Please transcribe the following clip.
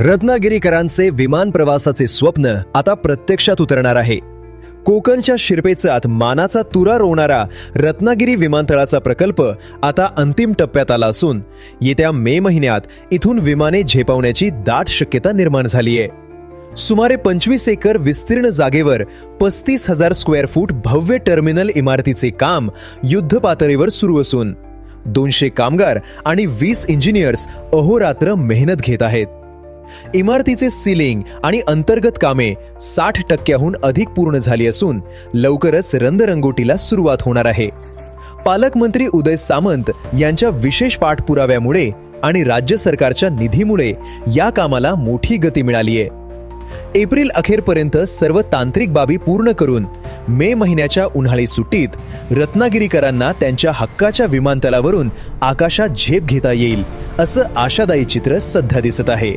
रत्नागिरीकरांचे विमान प्रवासाचे स्वप्न आता प्रत्यक्षात उतरणार आहे। कोकणच्या शिरपेचात मानाचा तुरा रोवणारा रत्नागिरी विमानतळाचा प्रकल्प आता अंतिम टप्प्यात आला असून येत्या मे महिन्यात इथून विमाने झेपावण्याची दाट शक्यता निर्माण झाली आहे। सुमारे 25 एकर विस्तीर्ण जागेवर 35,000 स्क्वेअर फूट भव्य टर्मिनल इमारतीचे काम युद्धपातळीवर सुरू असून 200 कामगार आणि 20 इंजिनियर्स अहोरात्र मेहनत घेत आहेत। इमारतीचे सीलिंग आणि अंतर्गत कामे 60% अधिक पूर्ण झाली असून लवकरच रंगरंगोटीला सुरुवात होणार आहे। पालकमंत्री उदय सामंत यांच्या विशेष पाठपुराव्यामुळे आणि राज्य सरकारच्या निधीमुळे या कामाला मोठी गती मिळाली आहे। एप्रिल अखेरपर्यंत सर्व तांत्रिक बाबी पूर्ण करून मे महिन्याच्या उन्हाळी सुट्टीत रत्नागिरीकरांना त्यांच्या हक्काच्या विमानतळावरून आकाशात झेप घेता येईल असं आशादायी चित्र सध्या दिसत आहे।